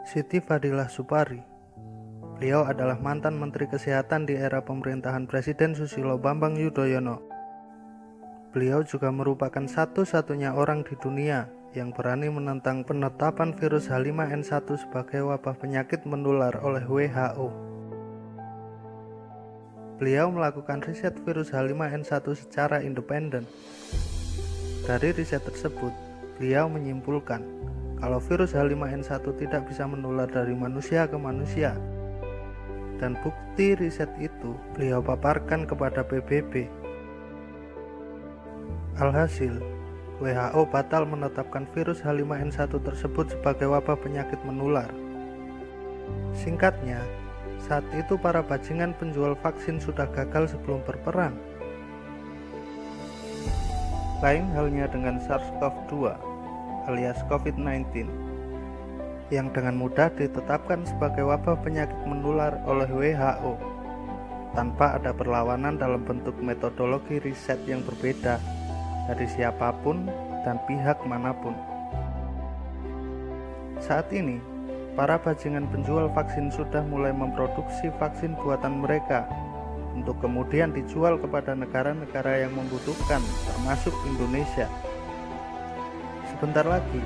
Siti Fadilah Supari. Beliau adalah mantan Menteri Kesehatan di era pemerintahan Presiden Susilo Bambang Yudhoyono. Beliau juga merupakan satu-satunya orang di dunia yang berani menentang penetapan virus H5N1 sebagai wabah penyakit menular oleh WHO. Beliau melakukan riset virus H5N1 secara independen. Dari riset tersebut, beliau menyimpulkan kalau virus H5N1 tidak bisa menular dari manusia ke manusia. Dan bukti riset itu beliau paparkan kepada PBB. Alhasil, WHO batal menetapkan virus H5N1 tersebut sebagai wabah penyakit menular. Singkatnya, saat itu para bajingan penjual vaksin sudah gagal sebelum berperang. Lain halnya dengan SARS-CoV-2 alias COVID-19 yang dengan mudah ditetapkan sebagai wabah penyakit menular oleh WHO tanpa ada perlawanan dalam bentuk metodologi riset yang berbeda dari siapapun dan pihak manapun. Saat ini, para bajingan penjual vaksin sudah mulai memproduksi vaksin buatan mereka untuk kemudian dijual kepada negara-negara yang membutuhkan, termasuk Indonesia. Sebentar lagi,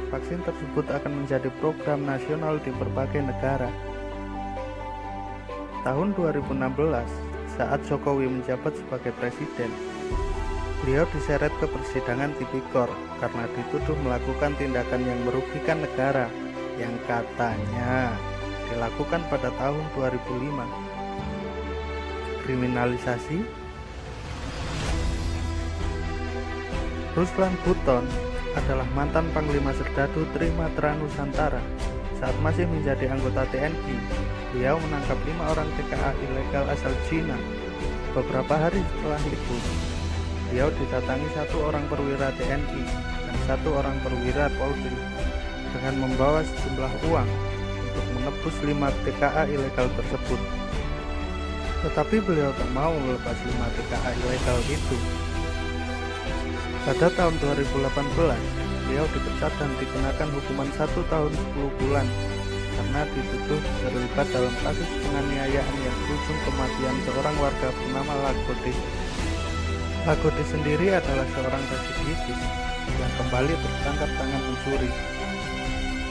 vaksin tersebut akan menjadi program nasional di berbagai negara. Tahun 2016, saat Jokowi menjabat sebagai presiden, beliau diseret ke persidangan tipikor karena dituduh melakukan tindakan yang merugikan negara yang katanya dilakukan pada tahun 2005. Kriminalisasi. Ruslan Buton adalah mantan Panglima Serdadu Trimatra Nusantara. Saat masih menjadi anggota TNI, beliau menangkap 5 orang TKA ilegal asal Cina. Beberapa hari setelah itu, beliau didatangi 1 orang perwira TNI dan 1 orang perwira Polri dengan membawa sejumlah uang untuk menebus 5 TKA ilegal tersebut. Tetapi beliau tak mau melepas 5 TKA ilegal itu. Pada tahun 2018, beliau dipecat dan dikenakan hukuman 1 tahun 10 bulan karena dituduh terlibat dalam kasus penganiayaan yang berujung kematian seorang warga bernama Lagode. Lagode sendiri adalah seorang residivis yang kembali tertangkap tangan pencuri.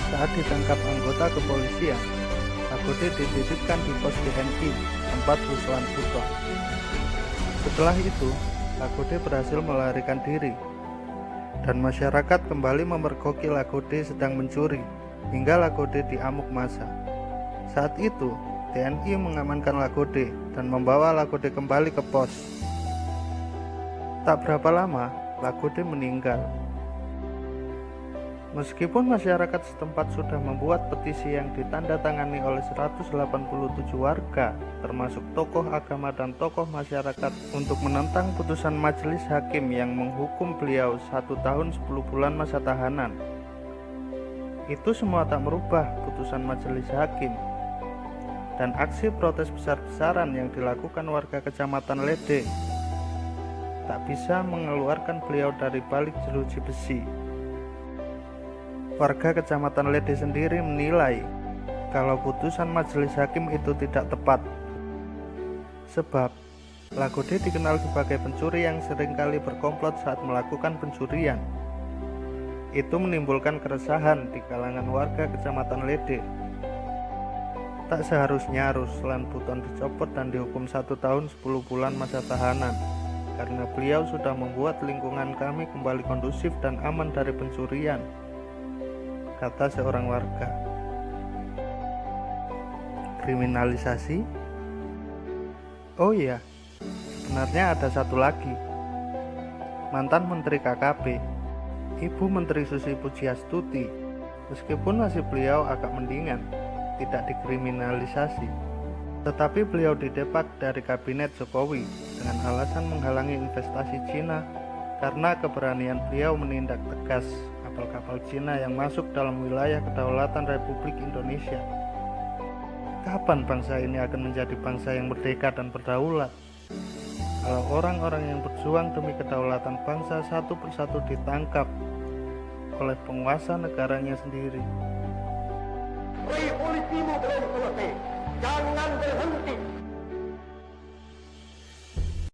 Saat ditangkap anggota kepolisian, Lagode dititipkan di pos TNI tempat Ruslan Buton. Setelah itu, Lagode berhasil melarikan diri dan masyarakat kembali memergoki Lagode sedang mencuri hingga Lagode diamuk massa. Saat itu, TNI mengamankan Lagode dan membawa Lagode kembali ke pos. Tak berapa lama, Lagode meninggal. Meskipun masyarakat setempat sudah membuat petisi yang ditandatangani oleh 187 warga, termasuk tokoh agama dan tokoh masyarakat untuk menentang putusan majelis hakim yang menghukum beliau 1 tahun 10 bulan masa tahanan, itu semua tak merubah putusan majelis hakim. Dan aksi protes besar-besaran yang dilakukan warga Kecamatan Lede tak bisa mengeluarkan beliau dari balik jeruji besi. Warga Kecamatan Lede sendiri menilai kalau putusan majelis hakim itu tidak tepat. Sebab Lagode dikenal sebagai pencuri yang seringkali berkomplot saat melakukan pencurian. Itu menimbulkan keresahan di kalangan warga Kecamatan Lede. Tak seharusnya Ruslan Buton dicopot dan dihukum 1 tahun 10 bulan masa tahanan karena beliau sudah membuat lingkungan kami kembali kondusif dan aman dari pencurian, kata seorang warga. Kriminalisasi. Oh iya, sebenarnya ada satu lagi. Mantan Menteri KKP, Ibu Menteri Susi Pujiastuti, meskipun nasib beliau agak mendingan, tidak dikriminalisasi, tetapi beliau didepak dari kabinet Jokowi dengan alasan menghalangi investasi Cina karena keberanian beliau menindak tegas kapal-kapal Cina yang masuk dalam wilayah kedaulatan Republik Indonesia. Kapan bangsa ini akan menjadi bangsa yang merdeka dan berdaulat? Kalau orang-orang yang berjuang demi kedaulatan bangsa satu persatu ditangkap oleh penguasa negaranya sendiri. Polisimu belum selesai.